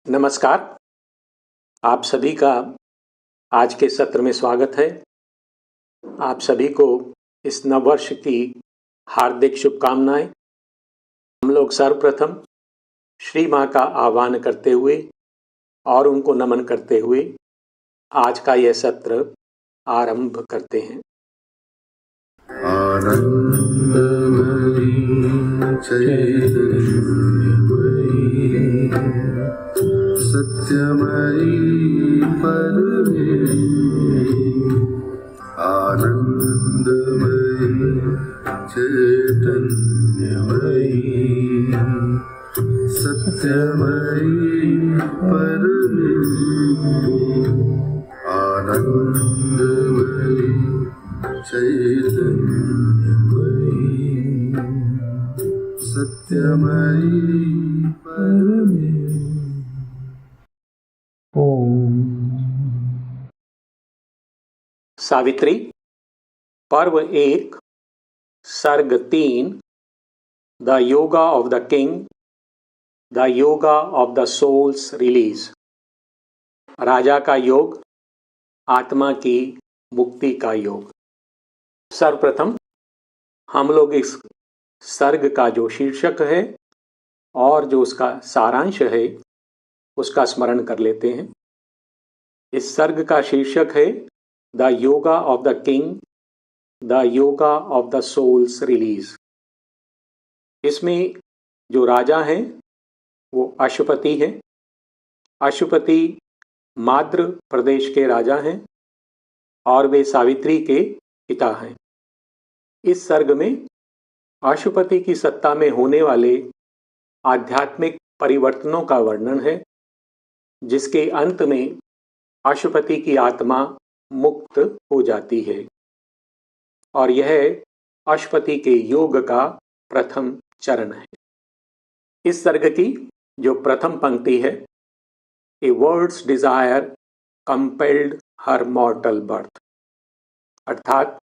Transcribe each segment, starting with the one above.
नमस्कार। आप सभी का आज के सत्र में स्वागत है। आप सभी को इस नववर्ष की हार्दिक शुभकामनाएं। हम लोग सर्वप्रथम श्री माँ का आह्वान करते हुए और उनको नमन करते हुए आज का यह सत्र आरंभ करते हैं। सत्यमयी परमे आनंदमयी चैतन्यमयी सत्यमयी परमे आनंदमयी चैतन्यमयी सत्यमयी परमे ओम। सावित्री पर्व 1 सर्ग 3 the yoga of the king, the yoga of the souls release. राजा का योग, आत्मा की मुक्ति का योग। सर्वप्रथम हम लोग इस सर्ग का जो शीर्षक है और जो उसका सारांश है उसका स्मरण कर लेते हैं। इस सर्ग का शीर्षक है the yoga of the king, the yoga of the souls release. इसमें जो राजा हैं वो अशुपति हैं। अशुपति माद्र प्रदेश के राजा हैं और वे सावित्री के पिता हैं। इस सर्ग में अशुपति की सत्ता में होने वाले आध्यात्मिक परिवर्तनों का वर्णन है, जिसके अंत में अशुपति की आत्मा मुक्त हो जाती है और यह अशुपति के योग का प्रथम चरण है। इस सर्ग की जो प्रथम पंक्ति है, a world's desire compelled her mortal birth, अर्थात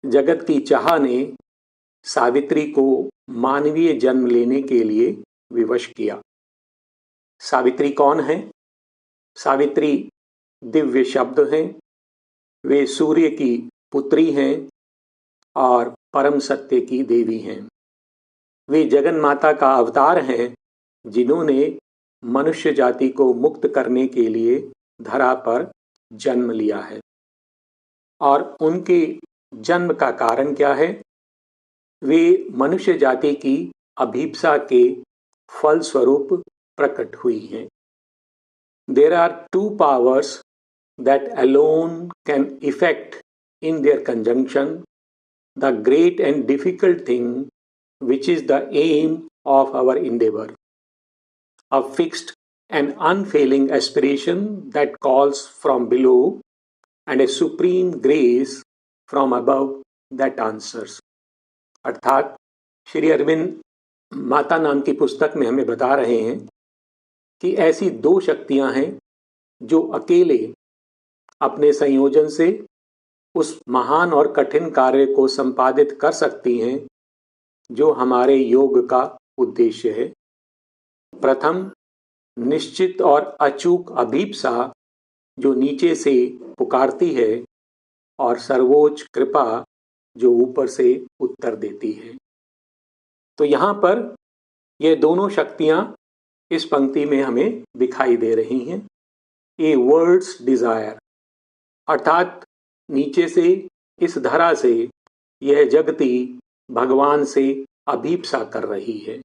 जगत की चाह ने सावित्री को मानवीय जन्म लेने के लिए विवश किया। सावित्री कौन है? सावित्री दिव्य शब्द हैं। वे सूर्य की पुत्री हैं और परम सत्य की देवी हैं। वे जगन माता का अवतार हैं, जिन्होंने मनुष्य जाति को मुक्त करने के लिए धरा पर जन्म लिया है। और उनके जन्म का कारण क्या है? वे मनुष्य जाति की अभीप्सा के फल स्वरूप प्रकट हुई हैं। There are two powers that alone can effect in their conjunction the great and difficult thing which is the aim of our endeavor, a fixed and unfailing aspiration that calls from below and a supreme grace from above that answers। अर्थात श्री अरविंद माता नाम की पुस्तक में हमें बता रहे हैं कि ऐसी दो शक्तियां हैं जो अकेले अपने संयोजन से उस महान और कठिन कार्य को संपादित कर सकती हैं जो हमारे योग का उद्देश्य है। प्रथम, निश्चित और अचूक अभीप्सा जो नीचे से पुकारती है, और सर्वोच्च कृपा जो ऊपर से उत्तर देती है। तो यहाँ पर ये दोनों शक्तियाँ इस पंक्ति में हमें दिखाई दे रही हैं। ए वर्ड्स डिजायर, अर्थात नीचे से, इस धरा से यह जगती भगवान से अभीप्सा कर रही है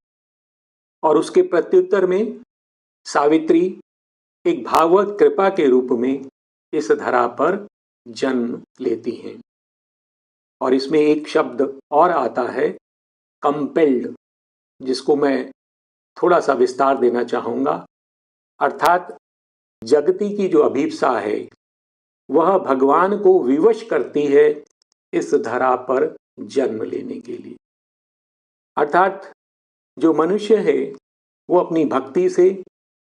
और उसके प्रत्युत्तर में सावित्री एक भागवत कृपा के रूप में इस धरा पर जन्म लेती हैं। और इसमें एक शब्द और आता है कंपेल्ड, जिसको मैं थोड़ा सा विस्तार देना चाहूँगा। अर्थात जगती की जो अभीप्सा है वह भगवान को विवश करती है इस धरा पर जन्म लेने के लिए। अर्थात जो मनुष्य है वो अपनी भक्ति से,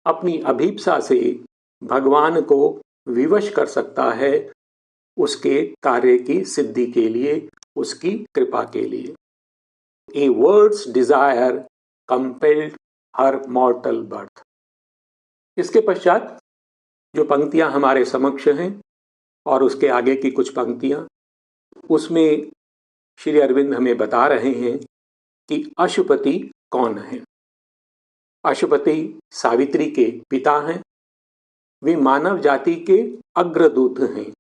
अपनी अभीप्सा से भगवान को विवश कर सकता है उसके कार्य की सिद्धि के लिए, उसकी कृपा के लिए। A world's desire compelled her mortal birth, इसके पश्चात जो पंक्तियां हमारे समक्ष हैं और उसके आगे की कुछ पंक्तियां, उसमें श्री अरविंद हमें बता रहे हैं कि अशुपति कौन है। अशुपति सावित्री के पिता हैं। वे मानव जाति के अग्रदूत हैं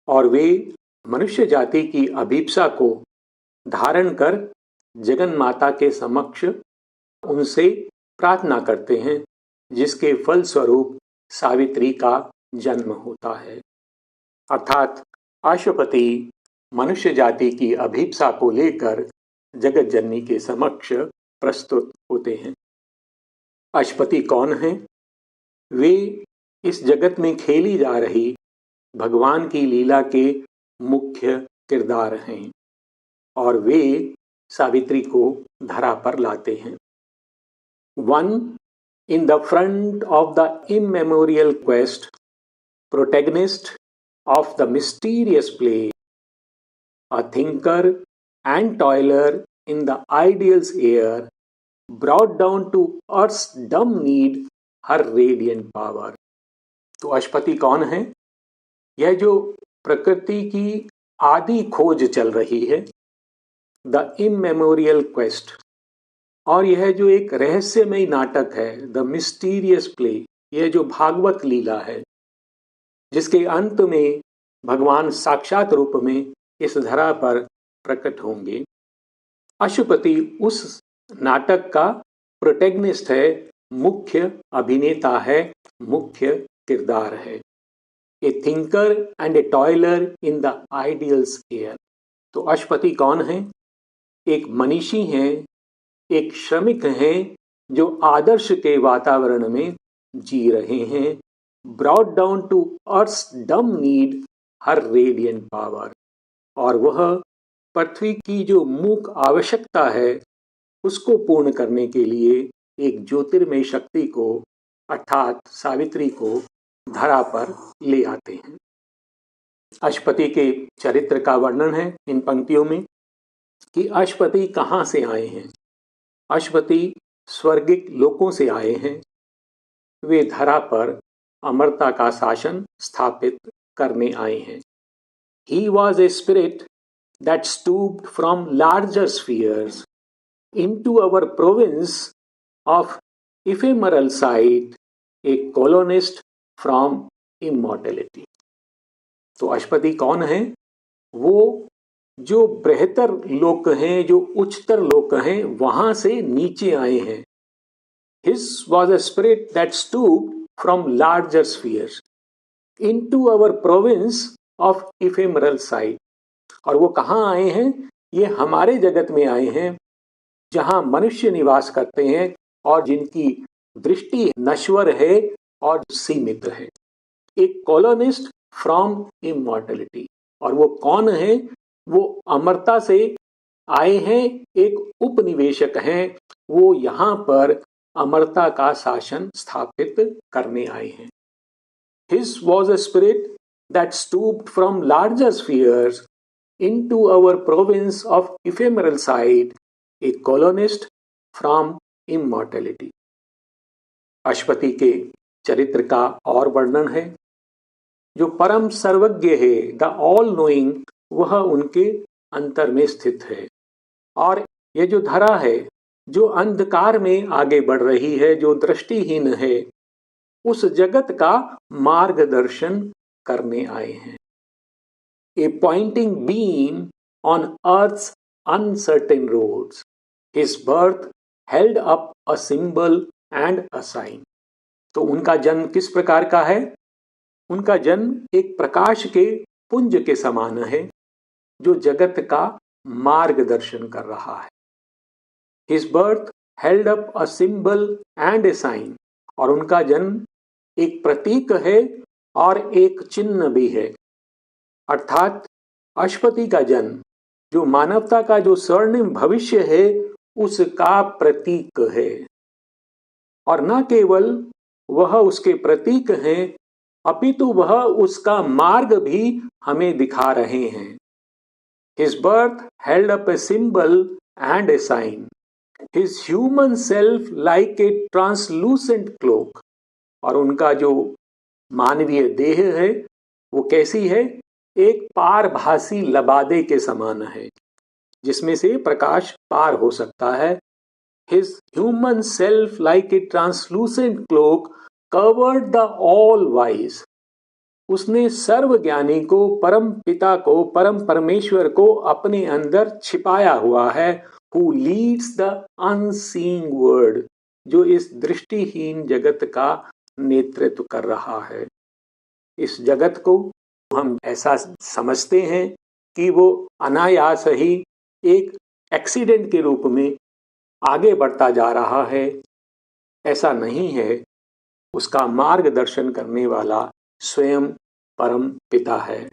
और वे मनुष्य जाति की अभीप्सा को धारण कर जगन माता के समक्ष उनसे प्रार्थना करते हैं, जिसके फलस्वरूप सावित्री का जन्म होता है। अर्थात अशुपति मनुष्य जाति की अभीप्सा को लेकर जगत जननी के समक्ष प्रस्तुत होते हैं। अशुपति कौन है? वे इस जगत में खेली जा रही भगवान की लीला के मुख्य किरदार हैं और वे सावित्री को धरा पर लाते हैं। One in the front of the immemorial quest, protagonist of the mysterious play, a thinker and toiler in the ideal's air, brought down to earth's dumb need her radiant power. तो अशुपति कौन है? यह जो प्रकृति की आदि खोज चल रही है, द इमेमोरियल क्वेस्ट, और यह जो एक रहस्यमय नाटक है, द मिस्टीरियस प्ले, यह जो भागवत लीला है, जिसके अंत में भगवान साक्षात रूप में इस धरा पर प्रकट होंगे। अशुपति उस नाटक का प्रोटैगनिस्ट है, मुख्य अभिनेता है, मुख्य किरदार है। ए thinker and A टॉयलर in the ideals air. तो अशुपति कौन है? एक मनीषी हैं, एक श्रमिक हैं जो आदर्श के वातावरण में जी रहे हैं। brought down to earth's dumb need her radiant power, और वह पृथ्वी की जो मूक आवश्यकता है उसको पूर्ण करने के लिए एक ज्योतिर्मय शक्ति को अर्थात सावित्री को धरा पर ले आते हैं। अशुपति के चरित्र का वर्णन है इन पंक्तियों में कि अशुपति कहाँ से आए हैं। अशुपति स्वर्गिक लोकों से आए हैं। वे धरा पर अमरता का शासन स्थापित करने आए हैं। He was a spirit that stooped from larger spheres into our province of ephemeral sight, a colonist from immortality. तो अशुपति कौन है? वो जो बृहत्तर लोक हैं, जो उच्चतर लोक हैं, वहां से नीचे आए हैं। His was a spirit that stooped from larger spheres into our province of ephemeral sight. और वो कहाँ आए हैं? ये हमारे जगत में आए हैं जहाँ मनुष्य निवास करते हैं और जिनकी दृष्टि नश्वर है और सीमित है। एक कॉलोनिस्ट फ्रॉम इमॉर्टलिटी। और वो कौन है? वो अमरता से आए हैं, एक उपनिवेशक हैं। वो यहाँ पर अमरता का शासन स्थापित करने आए हैं। His was a spirit that stooped from larger spheres into our province of ephemeral sight, a colonist from immortality. अशुपति के चरित्र का और वर्णन है। जो परम सर्वज्ञ है, द ऑल नोइंग, वह उनके अंतर में स्थित है। और यह जो धरा है, जो अंधकार में आगे बढ़ रही है, जो दृष्टिहीन है, उस जगत का मार्गदर्शन करने आए हैं। A pointing beam on earth's uncertain roads, his birth held up a symbol and a sign. तो उनका जन्म किस प्रकार का है? उनका जन्म एक प्रकाश के पुंज के समान है जो जगत का मार्गदर्शन कर रहा है। His birth held up a symbol and a sign, और उनका जन्म एक प्रतीक है और एक चिन्ह भी है। अर्थात अशुपति का जन्म जो मानवता का जो स्वर्णिम भविष्य है उसका प्रतीक है, और न केवल वह उसके प्रतीक हैं अपितु वह उसका मार्ग भी हमें दिखा रहे हैं। His birth held up a symbol and a sign. His human self like a translucent cloak, और उनका जो मानवीय देह है वो कैसी है? एक पारभासी लबादे के समान है जिसमें से प्रकाश पार हो सकता है। His human self, like a translucent cloak, covered the all-wise. उसने सर्वज्ञानी को, परम पिता को, परम परमेश्वर को अपने अंदर छिपाया हुआ है। Who leads the unseen world, जो इस दृष्टिहीन जगत का नेतृत्व कर रहा है। इस जगत को हम ऐसा समझते हैं कि वो अनायास ही एक एक्सीडेंट के रूप में आगे बढ़ता जा रहा है। ऐसा नहीं है, उसका मार्गदर्शन करने वाला स्वयं परम पिता है।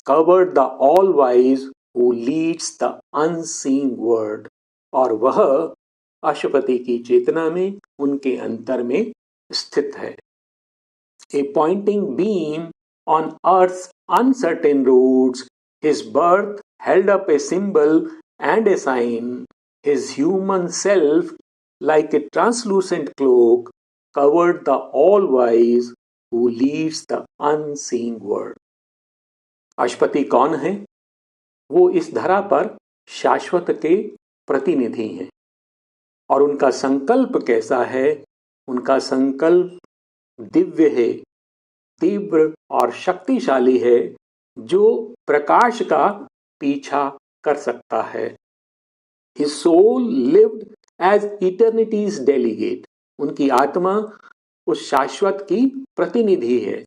Covered the all wise who leads the unseen world, और वह अशुपति की चेतना में, उनके अंतर में स्थित है। A pointing beam on earth's uncertain roads, his birth held up a symbol and a sign. His human self, like a translucent cloak, covered the all-wise who leads the unseen world. अशुपति कौन है? वो इस धरा पर शाश्वत के प्रतिनिधि हैं। और उनका संकल्प कैसा है? उनका संकल्प दिव्य है, तीव्र और शक्तिशाली है, जो प्रकाश का पीछा कर सकता है। His soul lived as eternity's delegate. उनकी आत्मा उस शाश्वत की प्रतिनिधि है।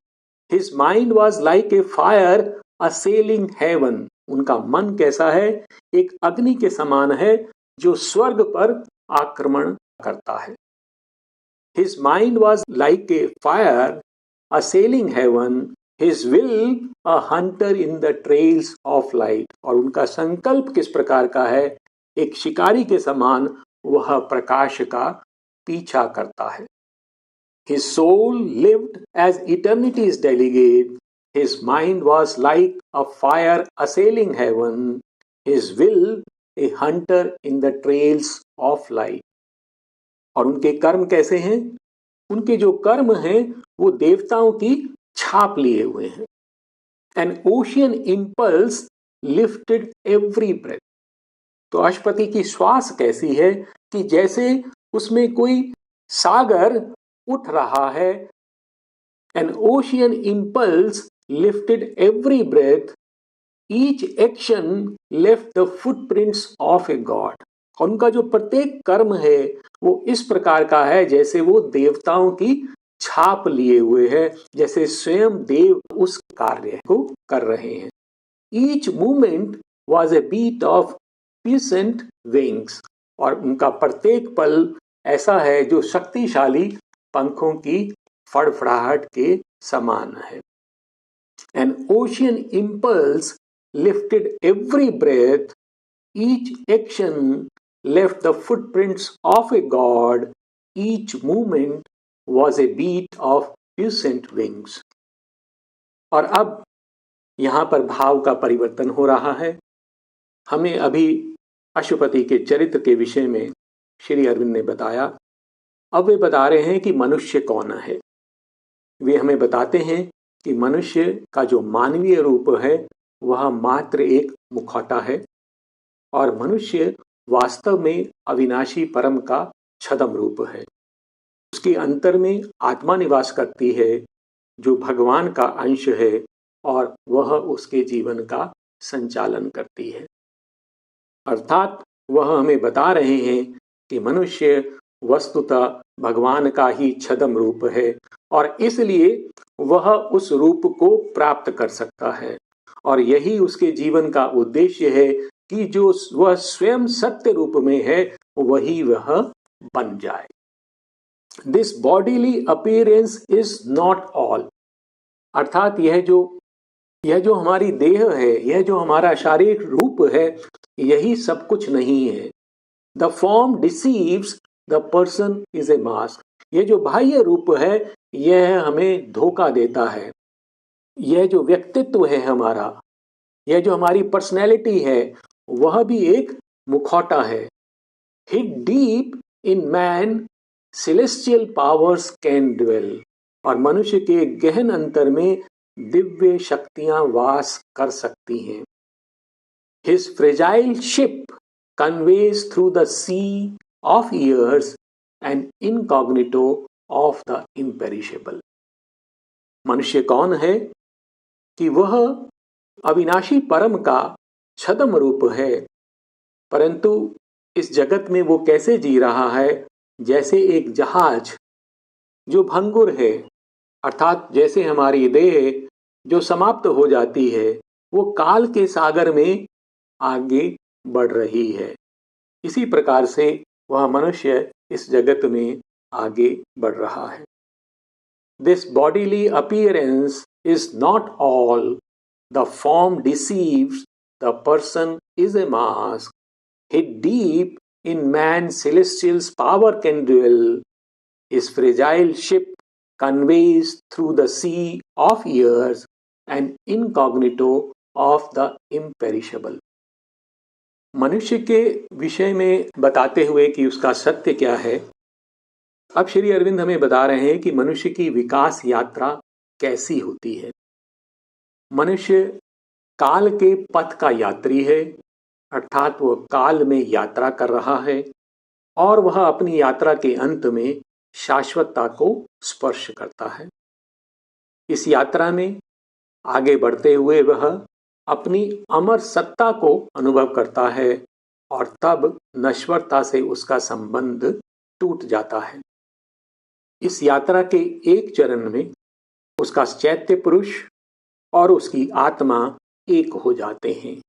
His mind was like a fire assailing heaven. उनका मन कैसा है? एक अग्नि के समान है जो स्वर्ग पर आक्रमण करता है। His mind was like a fire assailing heaven. His will a hunter in the trails of light. और उनका संकल्प किस प्रकार का है? एक शिकारी के समान वह प्रकाश का पीछा करता है। His soul lived as eternity's delegate. His mind was like a fire assailing heaven. His will a hunter in the trails of light. और उनके कर्म कैसे हैं? उनके जो कर्म हैं वो देवताओं की छाप लिए हुए हैं। An ocean impulse lifted every breath. तो अशुपति की श्वास कैसी है कि जैसे उसमें कोई सागर उठ रहा है। An ocean impulse lifted every breath. Each action left the footprints of a god. और उनका जो प्रत्येक कर्म है वो इस प्रकार का है जैसे वो देवताओं की छाप लिए हुए है, जैसे स्वयं देव उस कार्य को कर रहे हैं। Each movement was a beat of puissant wings. और उनका प्रत्येक पल ऐसा है जो शक्तिशाली पंखों की फड़फड़ाहट के समान है। An ocean impulse lifted every breath. Each action left the footprints of a god. Each movement was a beat of puissant wings. और अब यहाँ पर भाव का परिवर्तन हो रहा है। हमें अभी अशुपति के चरित्र के विषय में श्री अरविंद ने बताया। अब वे बता रहे हैं कि मनुष्य कौन है। वे हमें बताते हैं कि मनुष्य का जो मानवीय रूप है वह मात्र एक मुखौटा है, और मनुष्य वास्तव में अविनाशी परम का छद्म रूप है। उसके अंतर में आत्मा निवास करती है जो भगवान का अंश है, और वह उसके जीवन का संचालन करती है। अर्थात वह हमें बता रहे हैं कि मनुष्य वस्तुतः भगवान का ही छद्म रूप है, और इसलिए वह उस रूप को प्राप्त कर सकता है। और यही उसके जीवन का उद्देश्य है कि जो वह स्वयं सत्य रूप में है वही वह बन जाए। This bodily appearance is not all. अर्थात यह जो हमारी देह है, यह जो हमारा शारीरिक रूप है, यही सब कुछ नहीं है। The form deceives, the person is a mask. यह जो बाह्य रूप है यह हमें धोखा देता है। यह जो व्यक्तित्व है हमारा, यह जो हमारी पर्सनैलिटी है, वह भी एक मुखौटा है। Hid deep in man celestial powers can dwell, और मनुष्य के गहन अंतर में दिव्य शक्तियां वास कर सकती हैं. His fragile ship conveys through the sea of years an incognito of the imperishable. मनुष्य कौन है कि वह अविनाशी परम का छद्म रूप है, परंतु इस जगत में वो कैसे जी रहा है, जैसे एक जहाज जो भंगुर है, अर्थात जैसे हमारी देह जो समाप्त हो जाती है, वो काल के सागर में आगे बढ़ रही है. इसी प्रकार से वह मनुष्य इस जगत में आगे बढ़ रहा है. This bodily appearance is not all. The form deceives. The person is a mask. Hid deep in man's celestial's power can dwell. His fragile ship conveys through the sea of years an incognito of the imperishable. मनुष्य के विषय में बताते हुए कि उसका सत्य क्या है, अब श्री अरविंद हमें बता रहे हैं कि मनुष्य की विकास यात्रा कैसी होती है. मनुष्य काल के पथ का यात्री है, अर्थात वह काल में यात्रा कर रहा है और वह अपनी यात्रा के अंत में शाश्वतता को स्पर्श करता है. इस यात्रा में आगे बढ़ते हुए वह अपनी अमर सत्ता को अनुभव करता है और तब नश्वरता से उसका संबंध टूट जाता है. इस यात्रा के एक चरण में उसका चैत्य पुरुष और उसकी आत्मा एक हो जाते हैं.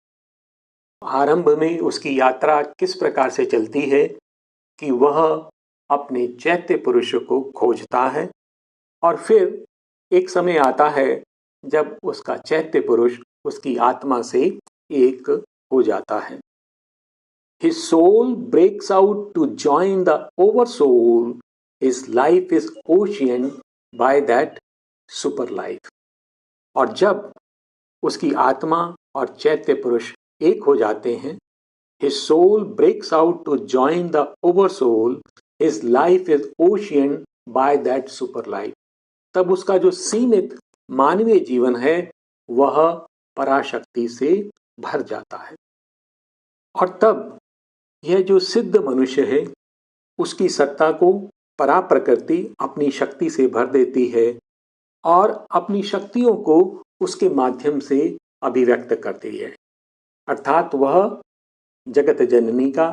आरंभ में उसकी यात्रा किस प्रकार से चलती है कि वह अपने चैत्य पुरुष को खोजता है और फिर एक समय आता है जब उसका चैत्य पुरुष उसकी आत्मा से एक हो जाता है. His soul breaks out to join the oversoul. His life is oceaned by that super life. और जब उसकी आत्मा और चैत्य पुरुष एक हो जाते हैं, his soul breaks out to join the oversoul. His life is oceaned by that super life. तब उसका जो सीमित मानवीय जीवन है वह पराशक्ति से भर जाता है. और तब यह जो सिद्ध मनुष्य है उसकी सत्ता को परा प्रकृति अपनी शक्ति से भर देती है और अपनी शक्तियों को उसके माध्यम से अभिव्यक्त करती है, अर्थात वह जगत जननी का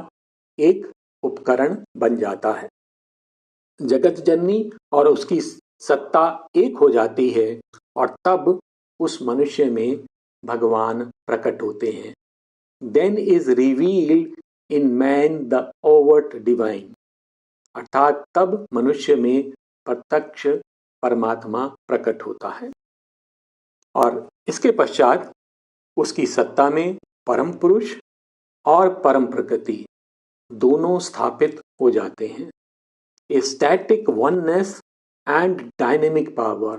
एक उपकरण बन जाता है. जगत जननी और उसकी सत्ता एक हो जाती है और तब उस मनुष्य में भगवान प्रकट होते हैं. Then is revealed in man the overt divine. अर्थात तब मनुष्य में प्रत्यक्ष परमात्मा प्रकट होता है और इसके पश्चात उसकी सत्ता में परम पुरुष और परम प्रकृति दोनों स्थापित हो जाते हैं. A static oneness and dynamic power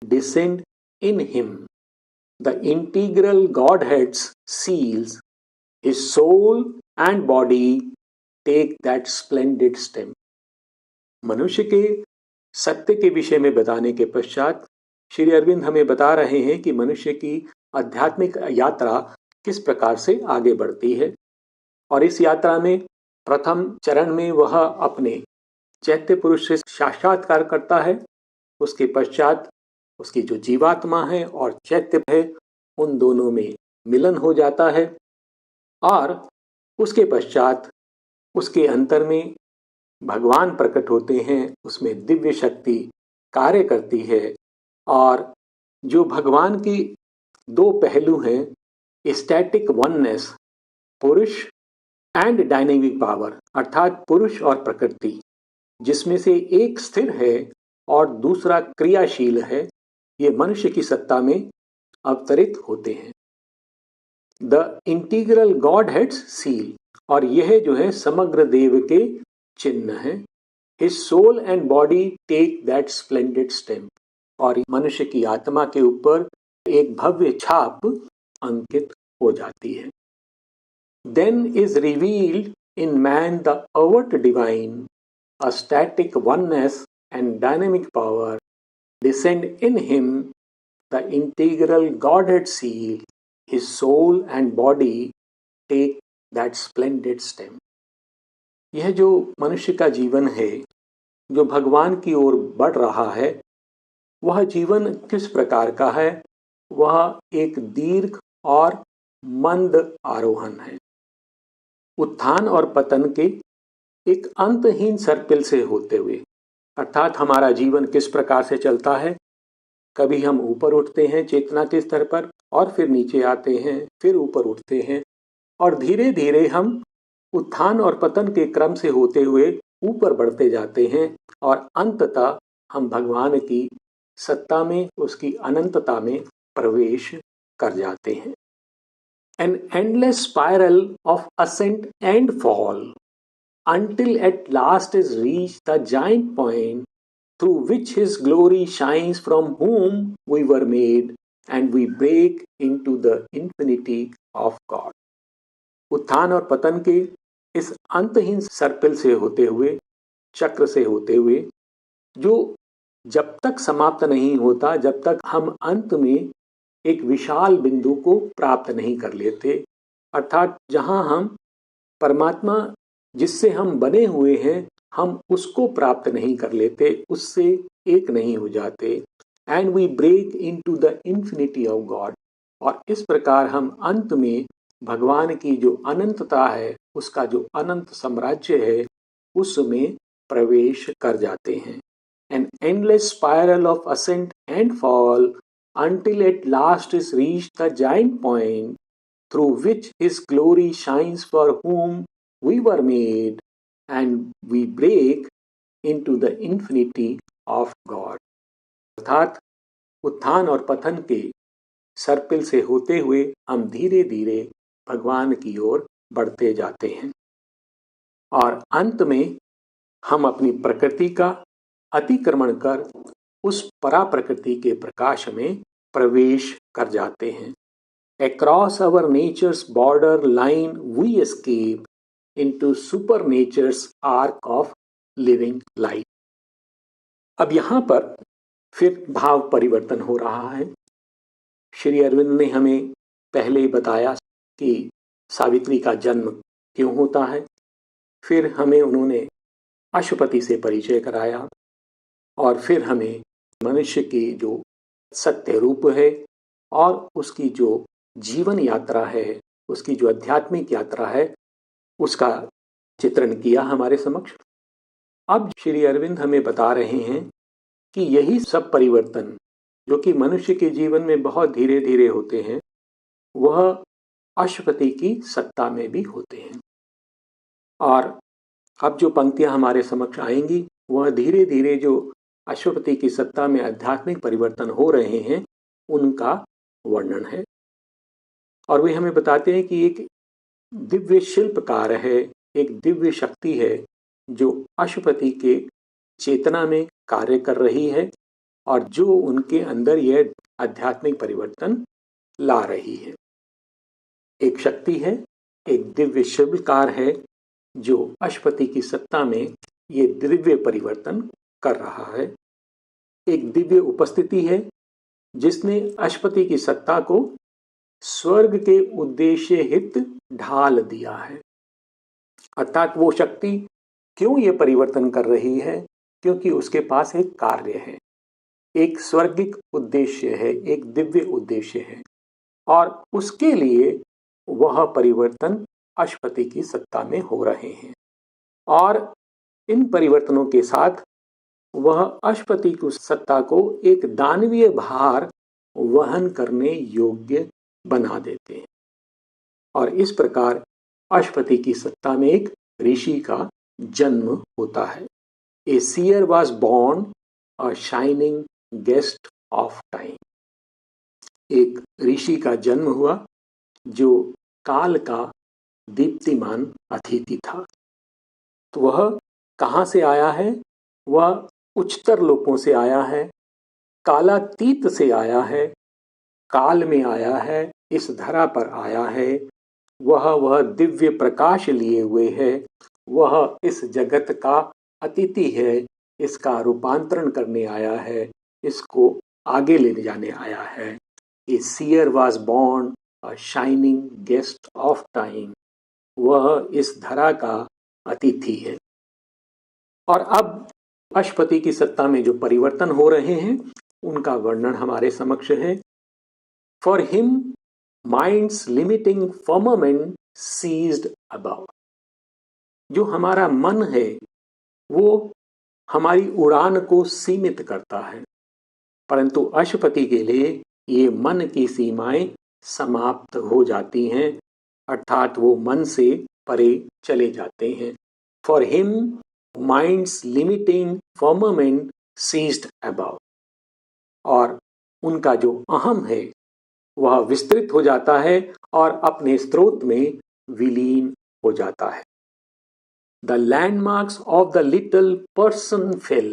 descend in him. The integral Godhead's seals, his soul and body take that splendid step. मनुष्य के सत्य के विषय में बताने के पश्चात श्री अरविंद हमें बता रहे हैं कि मनुष्य की आध्यात्मिक यात्रा किस प्रकार से आगे बढ़ती है. और इस यात्रा में प्रथम चरण में वह अपने चैत्य पुरुष से साक्षात्कार करता है. उसके पश्चात उसकी जो जीवात्मा है और चैत्य है उन दोनों में मिलन हो जाता है और उसके पश्चात उसके अंतर में भगवान प्रकट होते हैं. उसमें दिव्य शक्ति कार्य करती है और जो भगवान की दो पहलू हैं, स्टैटिक वननेस पुरुष एंड डायनेमिक पावर, अर्थात पुरुष और प्रकृति, जिसमें से एक स्थिर है और दूसरा क्रियाशील है, ये मनुष्य की सत्ता में अवतरित होते हैं. The integral godhead's seal, और यह जो है समग्र देव के चिन्ह है. His soul and body take that splendid stamp, और मनुष्य की आत्मा के ऊपर एक भव्य छाप अंकित हो जाती है. Then is revealed in man the overt divine. a static oneness and dynamic power, descend in him the integral Godhead seal, his soul and body take that splendid stem. यह जो मनुष्य का जीवन है, जो भगवान की ओर बढ़ रहा है, वह जीवन किस प्रकार का है? वह एक दीर्घ और मंद आरोहण है। उत्थान और पतन के एक अंतहीन सर्पिल से होते हुए, अर्थात हमारा जीवन किस प्रकार से चलता है? कभी हम ऊपर उठते हैं चेतना के स्तर पर और फिर नीचे आते हैं, फिर ऊपर उठते हैं और धीरे धीरे हम उत्थान और पतन के क्रम से होते हुए ऊपर बढ़ते जाते हैं और अंततः हम भगवान की सत्ता में, उसकी अनंतता में प्रवेश कर जाते हैं। An endless spiral of ascent and fall until at last is reached the giant point through which his glory shines, from whom we were made, and we break into the infinity of God. उत्थान और पतन के इस अंतहीन सर्पिल से होते हुए, चक्र से होते हुए, जो जब तक समाप्त नहीं होता, जब तक हम अंत में एक विशाल बिंदु को प्राप्त नहीं कर लेते, अर्थात जहां हम परमात्मा जिससे हम बने हुए हैं, हम उसको प्राप्त नहीं कर लेते, उससे एक नहीं हो जाते। And we break into the infinity of God, और इस प्रकार हम अंत में भगवान की जो अनंतता है, उसका जो अनंत साम्राज्य है, उसमें प्रवेश कर जाते हैं। An endless spiral of ascent and fall until at last is reached the giant point through which his glory shines, for whom we were made, and we break into the infinity of God. अर्थात उत्थान और पतन के सर्पिल से होते हुए हम धीरे धीरे भगवान की ओर बढ़ते जाते हैं और अंत में हम अपनी प्रकृति का अतिक्रमण कर उस परा प्रकृति के प्रकाश में प्रवेश कर जाते हैं। Across our nature's border line we escape into supernature's arc of living life. अब यहाँ पर फिर भाव परिवर्तन हो रहा है। श्री अरविंद ने हमें पहले ही बताया कि सावित्री का जन्म क्यों होता है, फिर हमें उन्होंने अशुपति से परिचय कराया और फिर हमें मनुष्य की जो सत्य रूप है और उसकी जो जीवन यात्रा है, उसकी जो आध्यात्मिक यात्रा है, उसका चित्रण किया हमारे समक्ष। अब श्री अरविंद हमें बता रहे हैं कि यही सब परिवर्तन जो कि मनुष्य के जीवन में बहुत धीरे धीरे होते हैं, वह अशुपति की सत्ता में भी होते हैं। और अब जो पंक्तियां हमारे समक्ष आएंगी, वह धीरे धीरे जो अशुपति की सत्ता में आध्यात्मिक परिवर्तन हो रहे हैं, उनका वर्णन है। और वे हमें बताते हैं कि एक दिव्य शिल्पकार है, एक दिव्य शक्ति है जो अशुपति के चेतना में कार्य कर रही है और जो उनके अंदर यह आध्यात्मिक परिवर्तन ला रही है। एक शक्ति है, एक दिव्य शिल्पकार है जो अशुपति की सत्ता में ये दिव्य परिवर्तन कर रहा है। एक दिव्य उपस्थिति है जिसने अशुपति की सत्ता को स्वर्ग के उद्देश्य हित ढाल दिया है। अर्थात वो शक्ति क्यों ये परिवर्तन कर रही है? क्योंकि उसके पास एक कार्य है, एक स्वर्गिक उद्देश्य है, एक दिव्य उद्देश्य है और उसके लिए वह परिवर्तन अशुपति की सत्ता में हो रहे हैं। और इन परिवर्तनों के साथ वह अशुपति की सत्ता को एक दानवीय भार वहन करने योग्य बना देते हैं और इस प्रकार अशुपति की सत्ता में एक ऋषि का जन्म होता है। A seer was born a shining guest of time. एक ऋषि का जन्म हुआ जो काल का दीप्तिमान अतिथि था। तो वह कहाँ से आया है? वह उच्चतर लोकों से आया है, कालातीत से आया है, काल में आया है, इस धरा पर आया है। वह दिव्य प्रकाश लिए हुए है, वह इस जगत का अतिथि है, इसका रूपांतरण करने आया है, इसको आगे ले जाने आया है। A seer was born a shining guest of time. वह इस धरा का अतिथि है। और अब अशुपति की सत्ता में जो परिवर्तन हो रहे हैं उनका वर्णन हमारे समक्ष है। For him mind's limiting firmament ceased above. जो हमारा मन है वो हमारी उड़ान को सीमित करता है, परंतु अशुपति के लिए ये मन की सीमाएं समाप्त हो जाती हैं, अर्थात वो मन से परे चले जाते हैं। For him mind's limiting firmament ceased above. और उनका जो अहम है वह विस्तृत हो जाता है और अपने स्रोत में विलीन हो जाता है। The landmarks of the little person fell.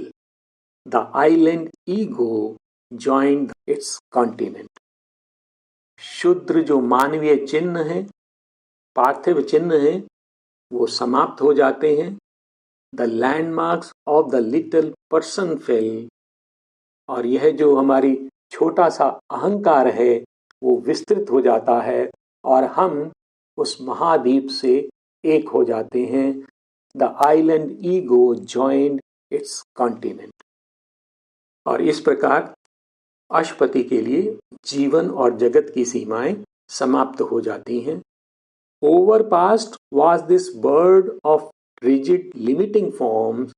The island ego joined its continent. शुद्र जो मानवीय चिन्ह है, पार्थिव चिन्ह है, वो समाप्त हो जाते हैं। The landmarks of the little person fell. और यह जो हमारी छोटा सा अहंकार है वो विस्तृत हो जाता है और हम उस महाद्वीप से एक हो जाते हैं। The island ego joined its continent. और इस प्रकार अशुपति के लिए जीवन और जगत की सीमाएं समाप्त हो जाती हैं। Overpast was this bird of rigid limiting forms,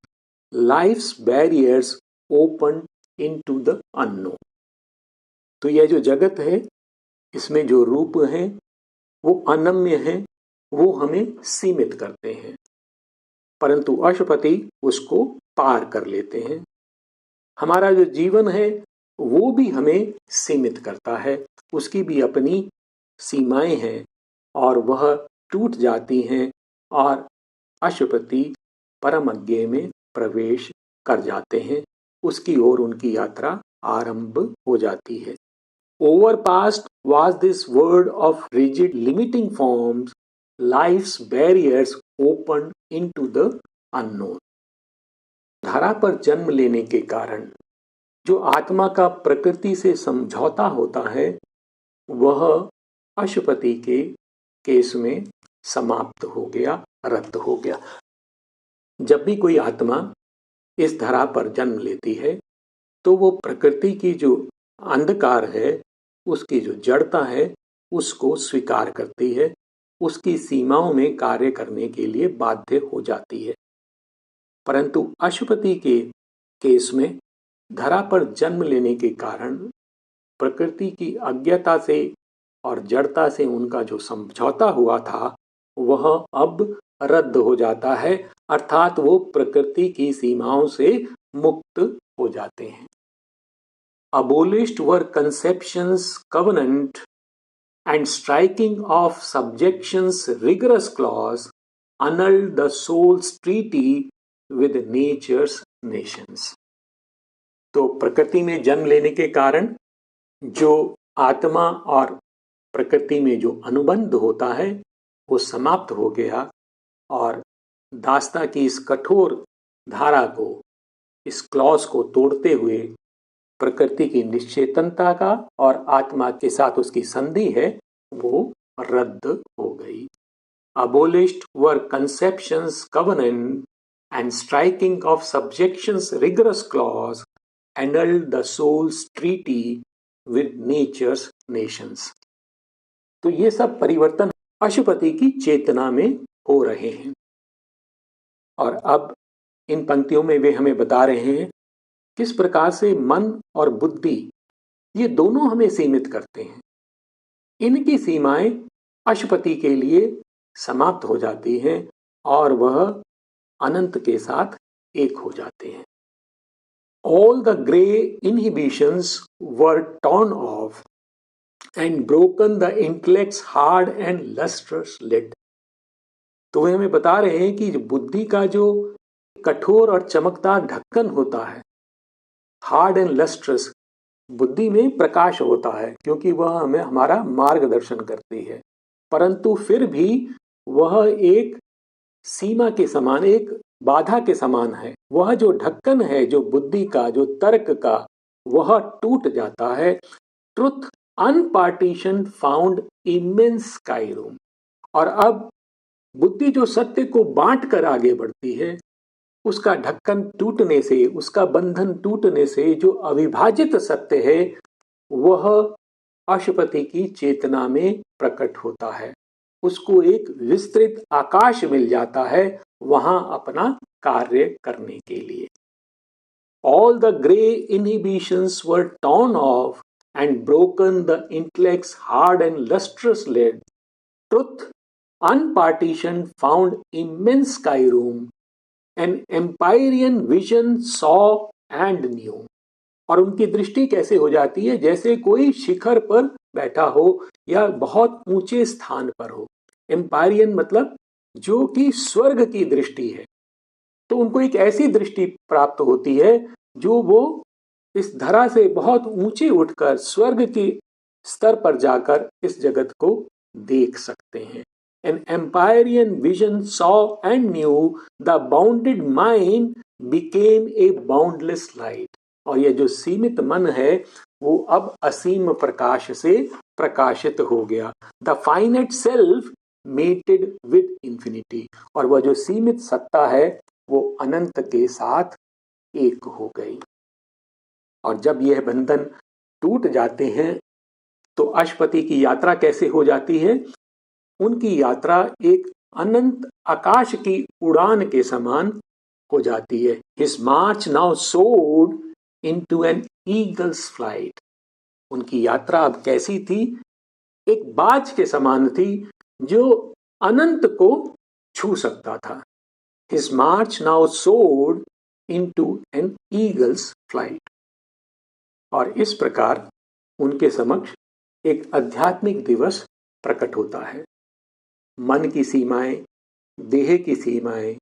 life's barriers opened into the unknown. तो यह जो जगत है इसमें जो रूप है वो अनम्य है, वो हमें सीमित करते हैं, परंतु अशुपति उसको पार कर लेते हैं। हमारा जो जीवन है वो भी हमें सीमित करता है, उसकी भी अपनी सीमाएं हैं और वह टूट जाती हैं और अशुपति परमज्ञ में प्रवेश कर जाते हैं। उसकी ओर उनकी यात्रा आरंभ हो जाती है। Overpast was this world of rigid limiting forms, life's barriers opened into the unknown. धरा पर जन्म लेने के कारण जो आत्मा का प्रकृति से समझौता होता है वह अशुपति के केस में समाप्त हो गया, रद्द हो गया। जब भी कोई आत्मा इस धरा पर जन्म लेती है तो वो प्रकृति की जो अंधकार है, उसकी जो जड़ता है उसको स्वीकार करती है, उसकी सीमाओं में कार्य करने के लिए बाध्य हो जाती है। परंतु अशुपति के केस में धरा पर जन्म लेने के कारण प्रकृति की अज्ञता से और जड़ता से उनका जो समझौता हुआ था वह अब रद्द हो जाता है, अर्थात वो प्रकृति की सीमाओं से मुक्त हो जाते हैं। Abolished were conception's covenant and striking of subjection's rigorous clause annulled the soul's treaty with nature's nations. तो प्रकृति में जन्म लेने के कारण जो आत्मा और प्रकृति में जो अनुबंध होता है वो समाप्त हो गया और दास्ता की इस कठोर धारा को, इस क्लॉज को तोड़ते हुए प्रकृति की निश्चेतनता का और आत्मा के साथ उसकी संधि है वो रद्द हो गई। Abolished were conception's covenant and striking of subjection's rigorous clause annulled the soul's treaty with nature's nations. तो ये सब परिवर्तन अशुपति की चेतना में हो रहे हैं। और अब इन पंक्तियों में वे हमें बता रहे हैं किस प्रकार से मन और बुद्धि ये दोनों हमें सीमित करते हैं। इनकी सीमाएं अशुपति के लिए समाप्त हो जाती हैं और वह अनंत के साथ एक हो जाते हैं। All the grey inhibitions were torn off and broken the intellect's hard and lustrous lid. तो वे हमें बता रहे हैं कि बुद्धि का जो कठोर और चमकदार ढक्कन होता है, हार्ड एंड लस्ट्रस, बुद्धि में प्रकाश होता है क्योंकि वह हमें हमारा मार्गदर्शन करती है, परंतु फिर भी वह एक सीमा के समान, एक बाधा के समान है। वह जो ढक्कन है, जो बुद्धि का, जो तर्क का, वह टूट जाता है। Truth unpartition found immense sky room. और अब बुद्धि जो सत्य को बांट कर आगे बढ़ती है, उसका ढक्कन टूटने से, उसका बंधन टूटने से जो अविभाजित सत्य है वह अशुपति की चेतना में प्रकट होता है। उसको एक विस्तृत आकाश मिल जाता है वहां अपना कार्य करने के लिए। All the grey inhibitions were torn off and broken the intellect's hard and lustrous lid. Truth, unpartitioned, found immense sky room. An empyrean vision saw and knew. और उनकी दृष्टि कैसे हो जाती है? जैसे कोई शिखर पर बैठा हो या बहुत ऊंचे स्थान पर हो। एम्पायरियन मतलब जो कि स्वर्ग की दृष्टि है। तो उनको एक ऐसी दृष्टि प्राप्त होती है जो वो इस धरा से बहुत ऊंचे उठकर स्वर्ग के स्तर पर जाकर इस जगत को देख सकते हैं। An empyrean vision saw and knew the bounded mind became a boundless light. और यह जो सीमित मन है वो अब असीम प्रकाश से प्रकाशित हो गया। The finite self mated with infinity. और वह जो सीमित सत्ता है वो अनंत के साथ एक हो गई। और जब यह बंधन टूट जाते हैं तो अशुपति की यात्रा कैसे हो जाती है? उनकी यात्रा एक अनंत आकाश की उड़ान के समान हो जाती है। His march now soared into an eagle's flight. उनकी यात्रा अब कैसी थी? एक बाज के समान थी जो अनंत को छू सकता था। His march now soared into an eagle's flight. और इस प्रकार उनके समक्ष एक आध्यात्मिक दिवस प्रकट होता है। मन की सीमाएं, देह की सीमाएं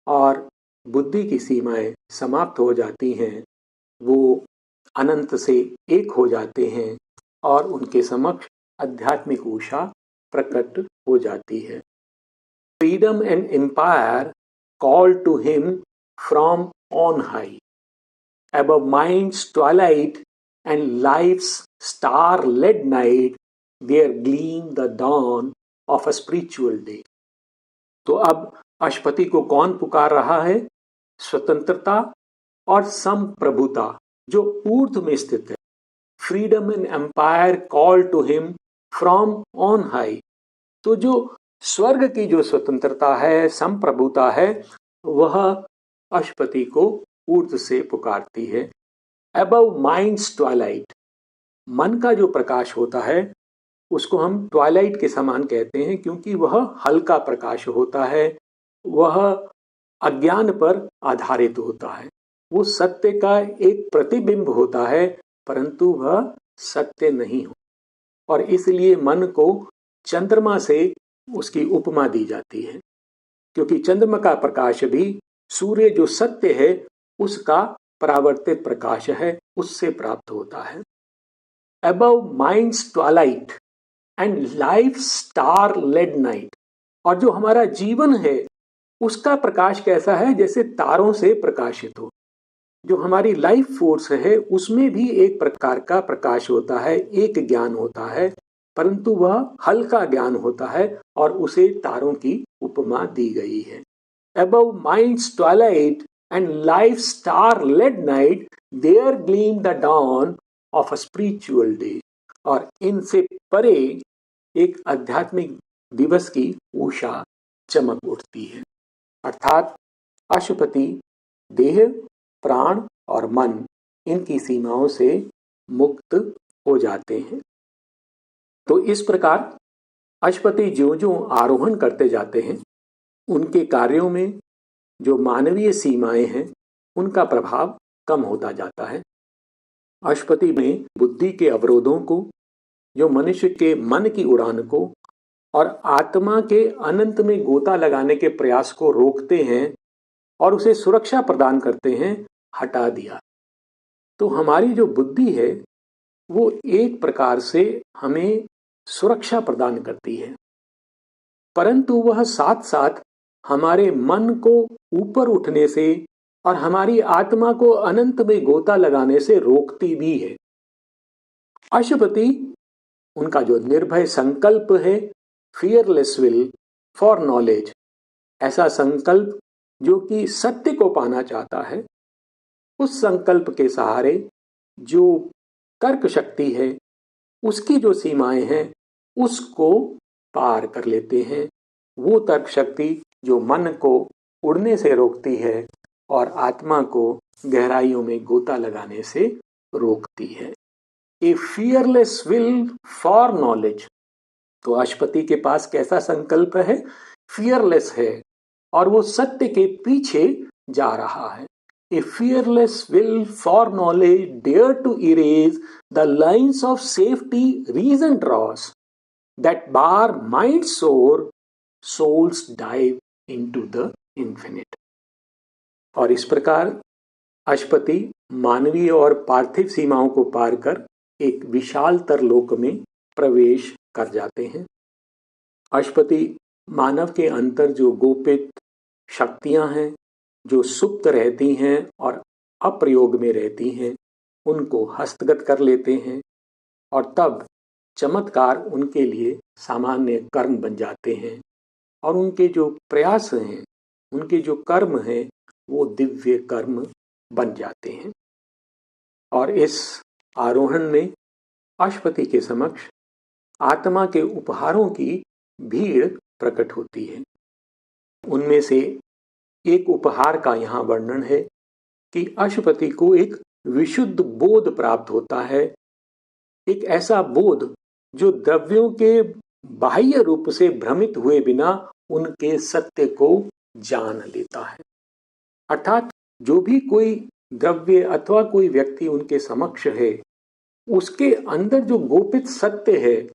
और बुद्धि की सीमाएं समाप्त हो जाती हैं। वो अनंत से एक हो जाते हैं और उनके समक्ष आध्यात्मिक ऊषा प्रकट हो जाती है। Freedom and empire call to him from on high, above mind's twilight and life's star-led night, there gleamed the dawn of a spiritual day. तो अब अशुपति को कौन पुकार रहा है? स्वतंत्रता और संप्रभुता जो ऊर्ध्व में स्थित है। Freedom and empire call to him from on high. तो जो स्वर्ग की जो स्वतंत्रता है, संप्रभुता है, वह अशुपति को ऊर्ध्व से पुकारती है। Above mind's twilight, मन का जो प्रकाश होता है उसको हम ट्वाइलाइट के समान कहते हैं क्योंकि वह हल्का प्रकाश होता है, वह अज्ञान पर आधारित होता है, वो सत्य का एक प्रतिबिंब होता है परंतु वह सत्य नहीं हो। और इसलिए मन को चंद्रमा से उसकी उपमा दी जाती है क्योंकि चंद्रमा का प्रकाश भी सूर्य जो सत्य है उसका परावर्तित प्रकाश है, उससे प्राप्त होता है। Above mind's twilight and life's star-led night, और जो हमारा जीवन है उसका प्रकाश कैसा है? जैसे तारों से प्रकाशित हो। जो हमारी लाइफ फोर्स है उसमें भी एक प्रकार का प्रकाश होता है, एक ज्ञान होता है, परंतु वह हल्का ज्ञान होता है और उसे तारों की उपमा दी गई है। Above mind's twilight and life's star-led night, there gleamed the dawn of a spiritual day. और इनसे परे एक आध्यात्मिक दिवस की उषा चमक उठती है। अर्थात अशुपति देह, प्राण और मन इनकी सीमाओं से मुक्त हो जाते हैं। तो इस प्रकार अशुपति ज्यों-ज्यों आरोहण करते जाते हैं उनके कार्यों में जो मानवीय सीमाएं हैं उनका प्रभाव कम होता जाता है। अशुपति में बुद्धि के अवरोधों को, जो मनुष्य के मन की उड़ान को और आत्मा के अनंत में गोता लगाने के प्रयास को रोकते हैं और उसे सुरक्षा प्रदान करते हैं, हटा दिया। तो हमारी जो बुद्धि है वो एक प्रकार से हमें सुरक्षा प्रदान करती है, परंतु वह साथ साथ हमारे मन को ऊपर उठने से और हमारी आत्मा को अनंत में गोता लगाने से रोकती भी है। अशुपति, उनका जो निर्भय संकल्प है, फियरलेस विल फॉर नॉलेज, ऐसा संकल्प जो कि सत्य को पाना चाहता है, उस संकल्प के सहारे जो तर्क शक्ति है, उसकी जो सीमाएं हैं, उसको पार कर लेते हैं। वो तर्क शक्ति जो मन को उड़ने से रोकती है और आत्मा को गहराइयों में गोता लगाने से रोकती है। ए फियरलेस विल फॉर नॉलेज। तो अशुपति के पास कैसा संकल्प है? फियरलेस है और वो सत्य के पीछे जा रहा है। A fearless will for knowledge dare to erase the lines of safety reason draws that bar mind soar, souls dive into the infinite। और इस प्रकार अशुपति मानवीय और पार्थिव सीमाओं को पार कर एक विशालतर लोक में प्रवेश कर जाते हैं। अशुपति मानव के अंतर जो गोपित शक्तियां हैं, जो सुप्त रहती हैं और अप्रयोग में रहती हैं, उनको हस्तगत कर लेते हैं और तब चमत्कार उनके लिए सामान्य कर्म बन जाते हैं और उनके जो प्रयास हैं, उनके जो कर्म हैं, वो दिव्य कर्म बन जाते हैं। और इस आरोहण में अशुपति के समक्ष आत्मा के उपहारों की भीड़ प्रकट होती है। उनमें से एक उपहार का यहाँ वर्णन है कि अशुपति को एक विशुद्ध बोध प्राप्त होता है, एक ऐसा बोध जो द्रव्यों के बाह्य रूप से भ्रमित हुए बिना उनके सत्य को जान लेता है। अर्थात जो भी कोई द्रव्य अथवा कोई व्यक्ति उनके समक्ष है, उसके अंदर जो गोपित सत्य है,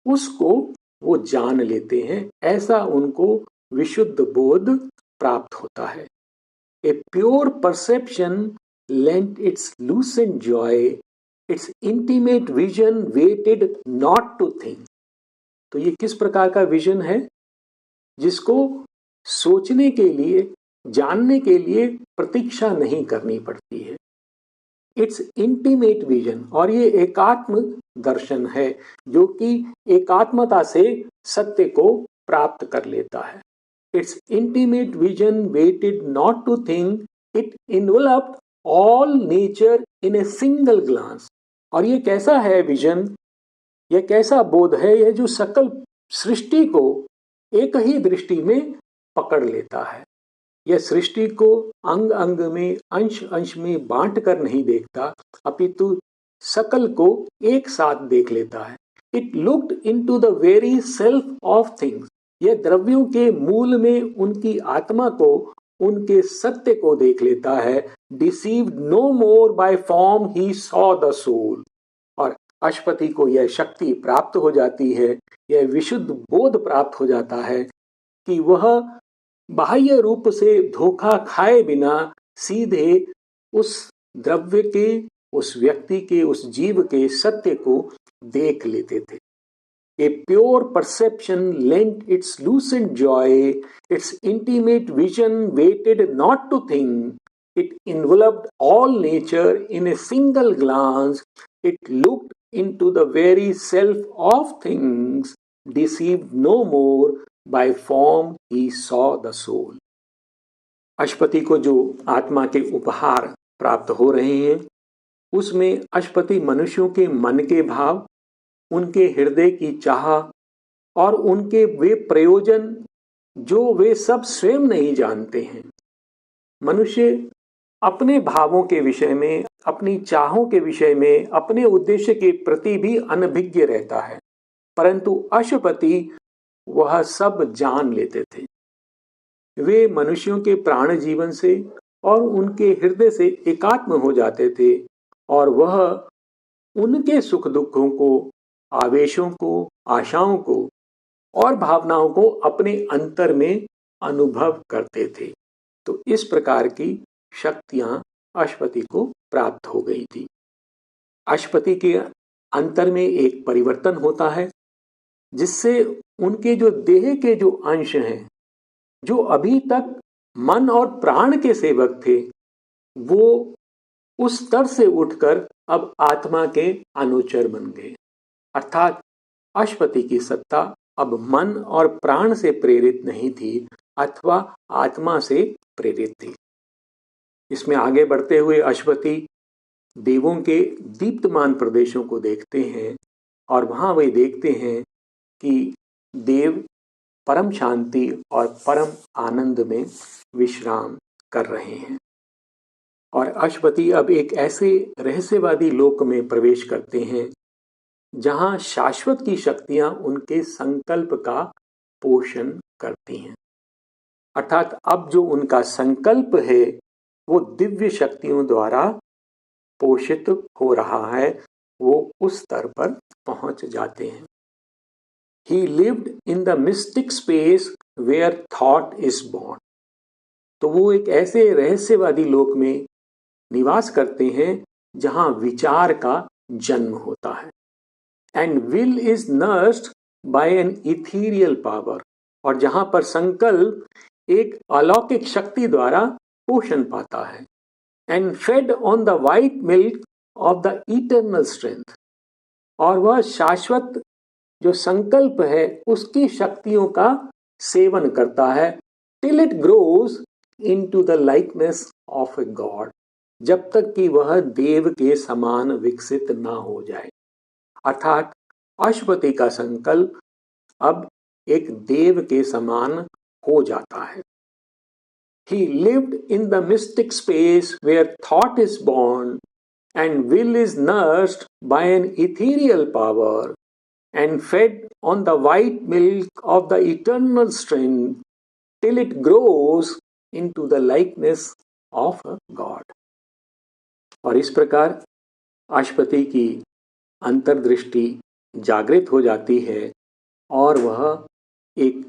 उसको वो जान लेते हैं। ऐसा उनको विशुद्ध बोध प्राप्त होता है। A pure perception lent its lucent joy, its intimate vision waited not to think. तो ये किस प्रकार का विजन है? जिसको सोचने के लिए, जानने के लिए प्रतीक्षा नहीं करनी पड़ती है। इट्स इंटीमेट विजन, और ये एकात्म दर्शन है जो कि एकात्मता से सत्य को प्राप्त कर लेता है। Its intimate vision waited not to think, it enveloped all nature in a single glance. और ये कैसा है विजन, यह कैसा बोध है? यह जो सकल सृष्टि को एक ही दृष्टि में पकड़ लेता है। यह सृष्टि को अंग अंग में, अंश अंश में बांट कर नहीं देखता, अपितु सकल को एक साथ देख लेता है। It looked into the very self of things. यह द्रव्यों के मूल में उनकी आत्मा को, उनके सत्य को देख लेता है। Deceived no more by form he saw the soul. और अशुपति को यह शक्ति प्राप्त हो जाती है, यह विशुद्ध बोध प्राप्त हो जाता है कि वह बाह्य रूप से धोखा खाए बिना सीधे उस द्रव्य के, उस व्यक्ति के, उस जीव के सत्य को देख लेते थे। A pure perception lent its lucent joy, its intimate vision waited not to think, it enveloped all nature in a single glance, it looked into the very self of things, deceived no more, by form he saw the soul। अशुपति को जो आत्मा के उपहार प्राप्त हो रहे हैं, उसमें अशुपति मनुष्यों के मन के भाव, उनके हृदय की चाह और उनके वे प्रयोजन जो वे सब स्वयं नहीं जानते हैं। मनुष्य अपने भावों के विषय में, अपनी चाहों के विषय में, अपने उद्देश्य के प्रति भी अनभिज्ञ रहता है, परंतु अशुपति वह सब जान लेते थे। वे मनुष्यों के प्राण जीवन से और उनके हृदय से एकात्म हो जाते थे और वह उनके सुख दुखों को, आवेशों को, आशाओं को और भावनाओं को अपने अंतर में अनुभव करते थे। तो इस प्रकार की शक्तियां अशुपति को प्राप्त हो गई थी। अशुपति के अंतर में एक परिवर्तन होता है जिससे उनके जो देह के जो अंश हैं जो अभी तक मन और प्राण के सेवक थे, वो उस स्तर से उठकर अब आत्मा के अनुचर बन गए। अर्थात अश्वती की सत्ता अब मन और प्राण से प्रेरित नहीं थी अथवा आत्मा से प्रेरित थी। इसमें आगे बढ़ते हुए अश्वती देवों के दीप्तमान प्रदेशों को देखते हैं और वहां वे देखते हैं कि देव परम शांति और परम आनंद में विश्राम कर रहे हैं। और अश्वती अब एक ऐसे रहस्यवादी लोक में प्रवेश करते हैं जहां शाश्वत की शक्तियां उनके संकल्प का पोषण करती हैं। अर्थात अब जो उनका संकल्प है वो दिव्य शक्तियों द्वारा पोषित हो रहा है, वो उस स्तर पर पहुंच जाते हैं। He lived in the mystic space where thought is born. तो वो एक ऐसे रहस्यवादी लोक में निवास करते हैं जहां विचार का जन्म होता है। And will is nursed by an ethereal power. और जहां पर संकल्प एक अलौकिक शक्ति द्वारा पोषण पाता है। And fed on the white milk of the eternal strength. और वह शाश्वत जो संकल्प है उसकी शक्तियों का सेवन करता है till it grows into the likeness of a god, जब तक कि वह देव के समान विकसित ना हो जाए। अर्थात अश्वती का संकल्प अब एक देव के समान हो जाता है। He lived in the mystic space where thought is born and will is nursed by an ethereal power and fed on the white milk of the eternal strength till it grows into the likeness of a god. और इस प्रकार अश्वती की अंतर्दृष्टि जागृत हो जाती है और वह एक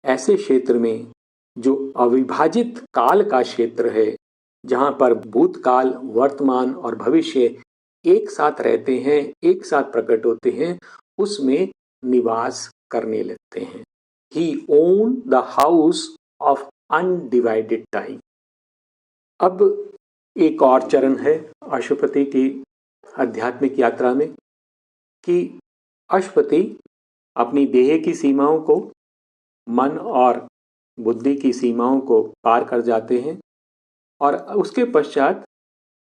ऐसे क्षेत्र में जो अविभाजित काल का क्षेत्र है, जहाँ पर भूतकाल, वर्तमान और भविष्य एक साथ रहते हैं, एक साथ प्रकट होते हैं, उसमें निवास करने लगते हैं। He owned the house of undivided time. अब एक और चरण है अश्वपति की आध्यात्मिक यात्रा में कि अश्वति अपनी देह की सीमाओं को, मन और बुद्धि की सीमाओं को पार कर जाते हैं और उसके पश्चात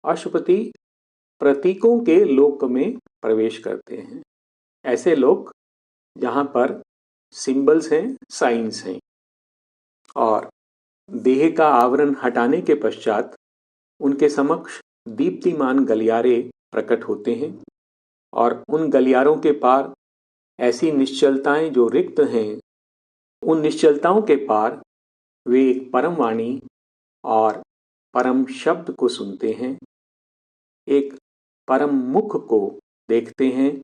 अश्वपति प्रतीकों के लोक में प्रवेश करते हैं। ऐसे लोक जहाँ पर सिंबल्स हैं, साइंस हैं, और देह का आवरण हटाने के पश्चात उनके समक्ष दीप्तिमान गलियारे प्रकट होते हैं और उन गलियारों के पार ऐसी निश्चलताएं जो रिक्त हैं, उन निश्चलताओं के पार वे एक परम वाणी और परम शब्द को सुनते हैं, एक परम मुख को देखते हैं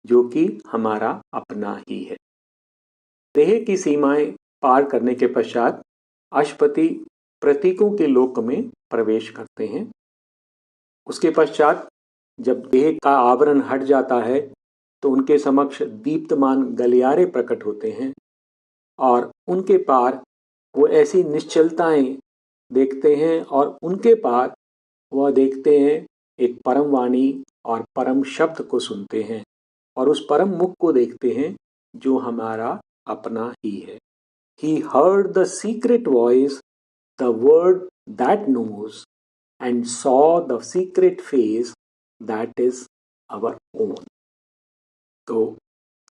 जो कि हमारा अपना ही है। देह की सीमाएं पार करने के पश्चात अश्वपति प्रतीकों के लोक में प्रवेश करते हैं। उसके पश्चात जब देह का आवरण हट जाता है तो उनके समक्ष दीप्तमान गलियारे प्रकट होते हैं और उनके पार वो ऐसी निश्चलताएं देखते हैं और उनके पार वह देखते हैं एक परम वाणी और परम शब्द को सुनते हैं और उस परम मुख को देखते हैं जो हमारा अपना ही है। He heard the secret voice, the word that knows, and saw the secret face that is our own. तो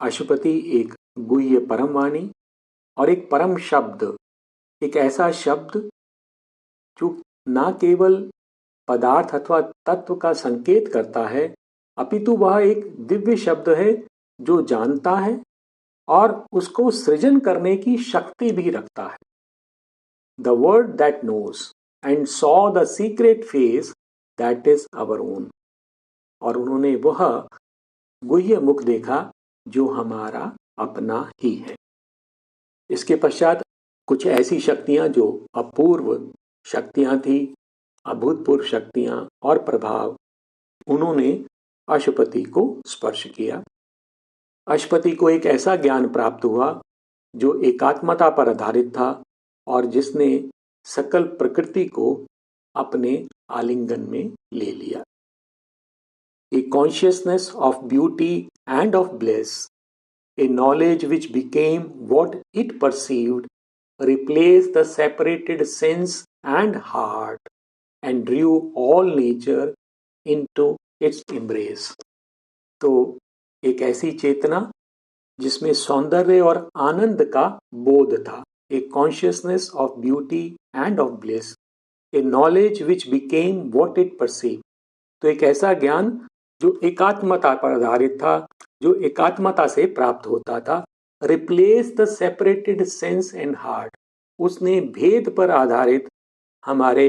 अश्वपति एक गुह्य परम वाणी और एक परम शब्द, एक ऐसा शब्द जो ना केवल पदार्थ अथवा तत्व का संकेत करता है, अपितु वह एक दिव्य शब्द है जो जानता है और उसको सृजन करने की शक्ति भी रखता है। The word that knows and saw the secret face that is our own. और उन्होंने वह गुह्य मुख देखा जो हमारा अपना ही है। इसके पश्चात कुछ ऐसी शक्तियां जो अपूर्व शक्तियां थी, अभूतपूर्व शक्तियां और प्रभाव, उन्होंने अश्वपति को स्पर्श किया। अश्वपति को एक ऐसा ज्ञान प्राप्त हुआ जो एकात्मता पर आधारित था और जिसने सकल प्रकृति को अपने आलिंगन में ले लिया। A consciousness of beauty and of bliss, a knowledge which became what it perceived, replaced the separated sense and heart and drew all nature into its embrace. तो एक ऐसी चेतना जिसमें सौंदर्य और आनंद का बोध था, a consciousness of beauty end of bliss, A knowledge which became what it perceive. तो एक ऐसा ज्ञान जो एकात्मता पर आधारित था, जो एकात्मता से प्राप्त होता था। Replace the separated sense and heart, उसने भेद पर आधारित हमारे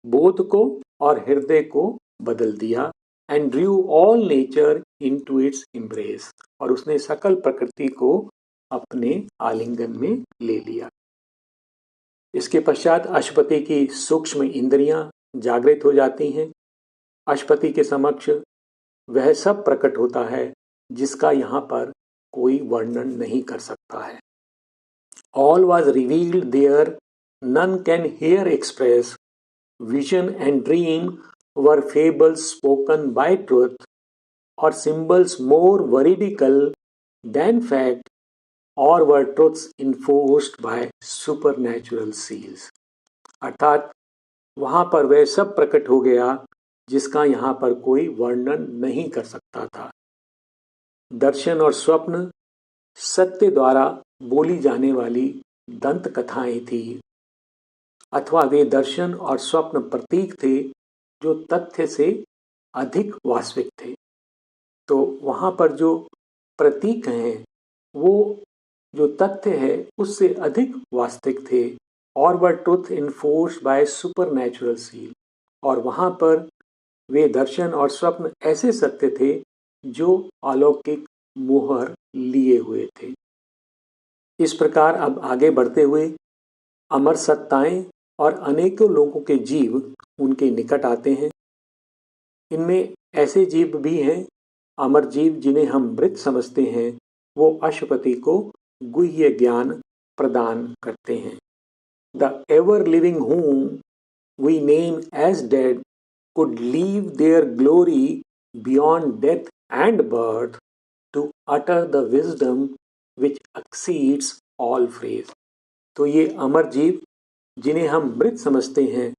बोध को और हृदय को बदल दिया। And Drew all nature into its embrace, और उसने सकल प्रकृति को अपने आलिंगन में ले लिया। इसके पश्चात अशुपति की सूक्ष्म इंद्रियां जागृत हो जाती हैं। अशुपति के समक्ष वह सब प्रकट होता है जिसका यहाँ पर कोई वर्णन नहीं कर सकता है। All was revealed there, none can here express. Vision and dream were fables spoken by truth, or symbols more veridical than fact, or were truths enforced by supernatural seals. अर्थात वहां पर वह सब प्रकट हो गया जिसका यहाँ पर कोई वर्णन नहीं कर सकता था। दर्शन और स्वप्न सत्य द्वारा बोली जाने वाली दंत कथाएं थी, अथवा वे दर्शन और स्वप्न प्रतीक थे जो तथ्य से अधिक वास्तविक थे। तो वहाँ पर जो प्रतीक हैं वो जो तथ्य है उससे अधिक वास्तविक थे। और were truth enforced by supernatural seal, और वहाँ पर वे दर्शन और स्वप्न ऐसे सत्य थे जो अलौकिक मोहर लिए हुए थे। इस प्रकार अब आगे बढ़ते हुए अमर सत्ताएं और अनेकों लोगों के जीव उनके निकट आते हैं। इनमें ऐसे जीव भी हैं, अमर जीव जिन्हें हम मृत समझते हैं, वो अशुपति को गुह्य ज्ञान प्रदान करते हैं। The ever living whom we name as dead could leave their glory beyond death and birth to utter the wisdom which exceeds all phrase। तो ये अमर जीव जिन्हें हम मृत समझते हैं,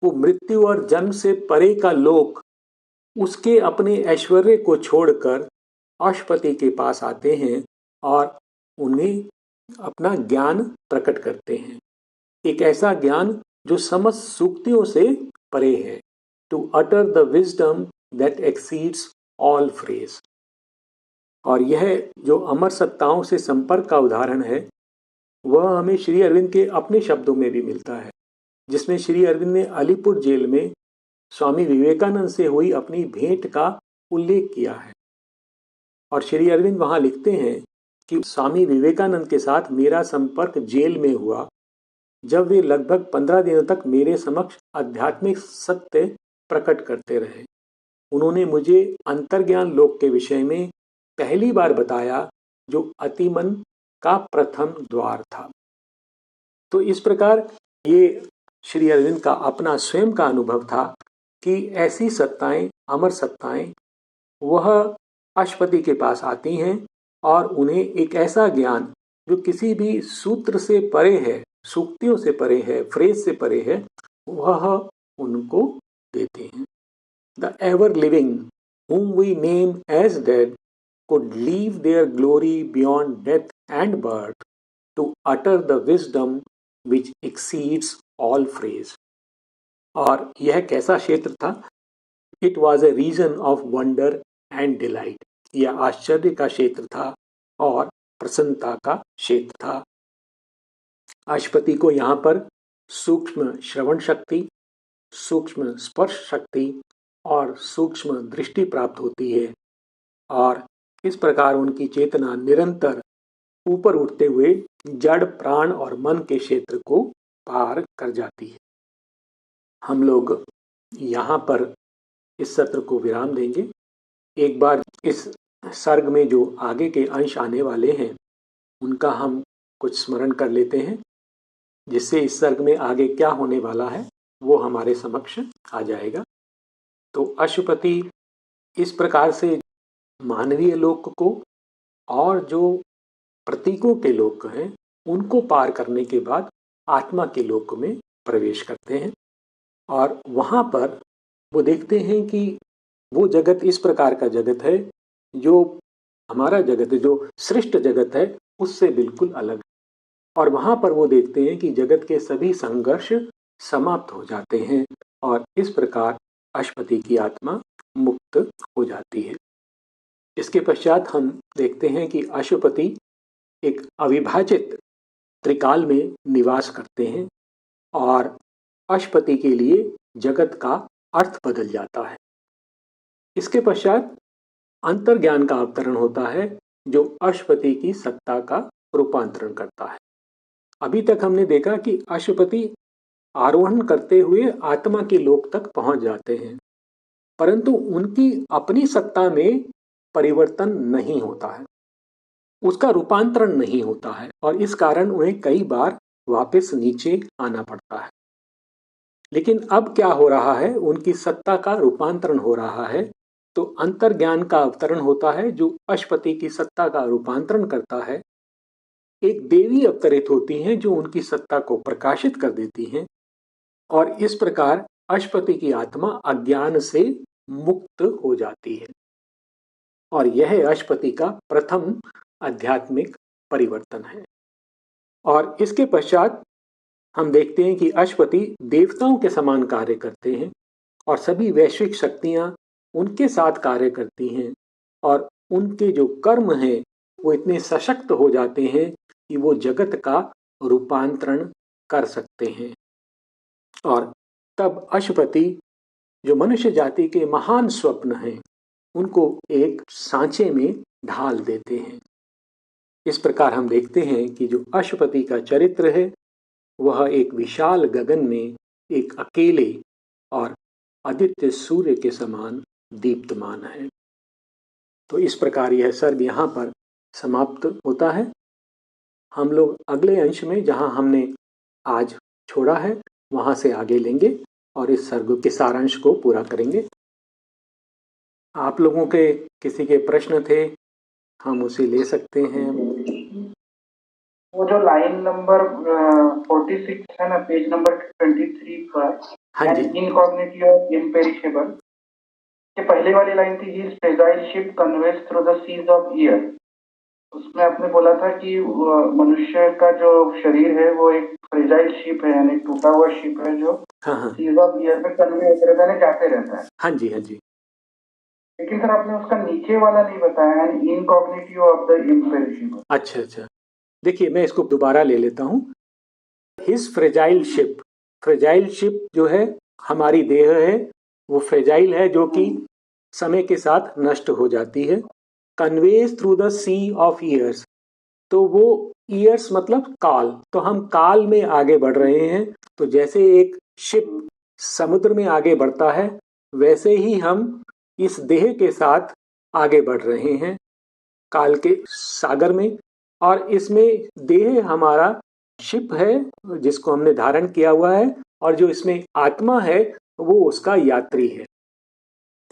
वो मृत्यु और जन्म से परे का लोक उसके अपने ऐश्वर्य को छोड़कर अशुपति के पास आते हैं और उन्हें अपना ज्ञान प्रकट करते हैं। एक ऐसा ज्ञान जो समस्त सूक्तियों से परे है। To utter the wisdom that exceeds all phrase. और यह जो अमर सत्ताओं से संपर्क का उदाहरण है वह हमें श्री अरविंद के अपने शब्दों में भी मिलता है, जिसमें श्री अरविंद ने अलीपुर जेल में स्वामी विवेकानंद से हुई अपनी भेंट का उल्लेख किया है। और श्री अरविंद वहां लिखते हैं कि स्वामी विवेकानंद के साथ मेरा संपर्क जेल में हुआ, जब वे लगभग 15 दिनों तक मेरे समक्ष आध्यात्मिक सत्य प्रकट करते रहे। उन्होंने मुझे अंतर्ज्ञान लोक के विषय में पहली बार बताया जो अतिमन का प्रथम द्वार था। तो इस प्रकार ये श्री अरविंद का अपना स्वयं का अनुभव था कि ऐसी सत्ताएं, अमर सत्ताएं, वह अशुपति के पास आती हैं और उन्हें एक ऐसा ज्ञान जो किसी भी सूत्र से परे है, सूक्तियों से परे है, फ्रेज से परे है, वह उनको देते हैं। The ever living whom we name as dead could leave their glory beyond death and birth to utter the wisdom which exceeds all phrase। और यह कैसा क्षेत्र था? It was a region of wonder and delight। यह आश्चर्य का क्षेत्र था और प्रसन्नता का क्षेत्र था। अशुपति को यहाँ पर सूक्ष्म श्रवण शक्ति, सूक्ष्म स्पर्श शक्ति और सूक्ष्म दृष्टि प्राप्त होती है, और इस प्रकार उनकी चेतना निरंतर ऊपर उठते हुए जड़, प्राण और मन के क्षेत्र को पार कर जाती है। हम लोग यहाँ पर इस सत्र को विराम देंगे। एक बार इस सर्ग में जो आगे के अंश आने वाले हैं उनका हम कुछ स्मरण कर लेते हैं। जिससे इस सर्ग में आगे क्या होने वाला है वो हमारे समक्ष आ जाएगा। तो अशुपति इस प्रकार से मानवीय लोक को और जो प्रतीकों के लोक हैं उनको पार करने के बाद आत्मा के लोक में प्रवेश करते हैं और वहाँ पर वो देखते हैं कि वो जगत इस प्रकार का जगत है जो हमारा जगत है, जो सृष्ट जगत है उससे बिल्कुल अलग। और वहाँ पर वो देखते हैं कि जगत के सभी संघर्ष समाप्त हो जाते हैं और इस प्रकार अशुपति की आत्मा मुक्त हो जाती है। इसके पश्चात हम देखते हैं कि अशुपति एक अविभाजित त्रिकाल में निवास करते हैं और अशुपति के लिए जगत का अर्थ बदल जाता है। इसके पश्चात अंतर्ज्ञान का अवतरण होता है जो अशुपति की सत्ता का रूपांतरण करता है। अभी तक हमने देखा कि अशुपति आरोहण करते हुए आत्मा के लोक तक पहुंच जाते हैं, परंतु उनकी अपनी सत्ता में परिवर्तन नहीं होता है, उसका रूपांतरण नहीं होता है और इस कारण उन्हें कई बार वापस नीचे आना पड़ता है। लेकिन अब क्या हो रहा है, उनकी सत्ता का रूपांतरण हो रहा है, तो अंतर्ज्ञान का अवतरण होता है जो अशुपति की सत्ता का रूपांतरण करता है। एक देवी अवतरित होती हैं जो उनकी सत्ता को प्रकाशित कर देती हैं और इस प्रकार अशुपति की आत्मा अज्ञान से मुक्त हो जाती है और यह अशुपति का प्रथम आध्यात्मिक परिवर्तन है। और इसके पश्चात हम देखते हैं कि अशुपति देवताओं के समान कार्य करते हैं और सभी वैश्विक शक्तियां उनके साथ कार्य करती हैं और उनके जो कर्म हैं वो इतने सशक्त हो जाते हैं कि वो जगत का रूपांतरण कर सकते हैं। और तब अशुपति जो मनुष्य जाति के महान स्वप्न हैं उनको एक सांचे में ढाल देते हैं। इस प्रकार हम देखते हैं कि जो अशुपति का चरित्र है वह एक विशाल गगन में एक अकेले और आदित्य सूर्य के समान दीप्तमान है। तो इस प्रकार यह सर्ग यहाँ पर समाप्त होता है। हम लोग अगले अंश में जहाँ हमने आज छोड़ा है वहाँ से आगे लेंगे और इस सर्ग के सारांश को पूरा करेंगे। आप लोगों के किसी के प्रश्न थे हम उसे ले सकते हैं। वो जो लाइन नंबर 46 है ना, पेज नंबर 23 पर, हाँ जी, इनकॉग्निटी ऑफ इम्पेरिशेबल, के पहले वाली लाइन थी his fragile ship conveys through the seas of year. उसमें आपने बोला था कि मनुष्य का जो शरीर है वो एक फ्रेजाइल शिप है, यानी टूटा हुआ शिप है जो सीज ऑफ ईयर में कन्वे होते रहता है, जाते रहता है। हाँ जी, हाँ जी। लेकिन सर आपने उसका नीचे वाला नहीं बताया, इनकॉग्निटी ऑफ द इम्पेरिशेबल। अच्छा अच्छा, देखिए मैं इसको दोबारा ले लेता हूँ। His fragile ship, fragile ship जो है हमारी देह है, वो फ्रेजाइल है जो कि समय के साथ नष्ट हो जाती है। Conveys through the sea of years, तो वो ईयर्स मतलब काल, तो हम काल में आगे बढ़ रहे हैं। तो जैसे एक शिप समुद्र में आगे बढ़ता है वैसे ही हम इस देह के साथ आगे बढ़ रहे हैं काल के सागर में। और इसमें देह हमारा शिप है जिसको हमने धारण किया हुआ है और जो इसमें आत्मा है वो उसका यात्री है।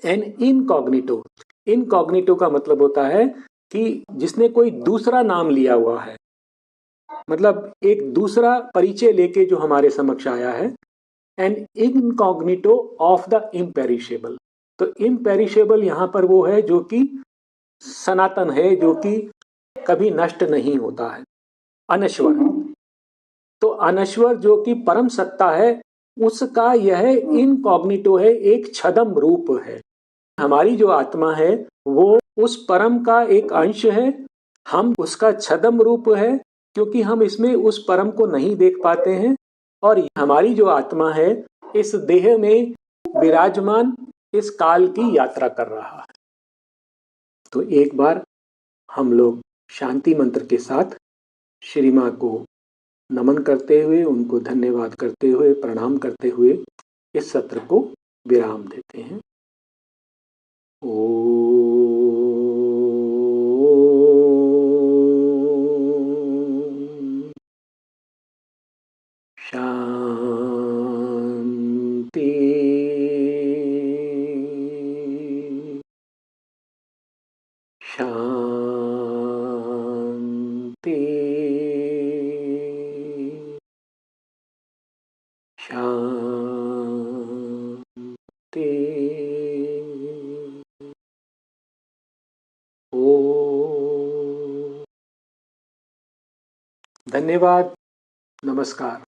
एन इनकॉग्निटो, इनकॉग्निटो का मतलब होता है कि जिसने कोई दूसरा नाम लिया हुआ है, मतलब एक दूसरा परिचय लेके जो हमारे समक्ष आया है। An incognito of the imperishable, तो इम्पेरिशेबल यहाँ पर वो है जो कि सनातन है, जो कि कभी नष्ट नहीं होता है, अनश्वर। तो अनश्वर जो कि परम सत्ता है उसका यह इनकॉग्निटो है, एक छदम रूप है। हमारी जो आत्मा है वो उस परम का एक अंश है, हम उसका छदम रूप है क्योंकि हम इसमें उस परम को नहीं देख पाते हैं। और हमारी जो आत्मा है इस देह में विराजमान इस काल की यात्रा कर रहा है। तो एक बार हम लोग शांति मंत्र के साथ श्री माँ को नमन करते हुए, उनको धन्यवाद करते हुए, प्रणाम करते हुए इस सत्र को विराम देते हैं। ओ शांति शांति। ओम। धन्यवाद। नमस्कार।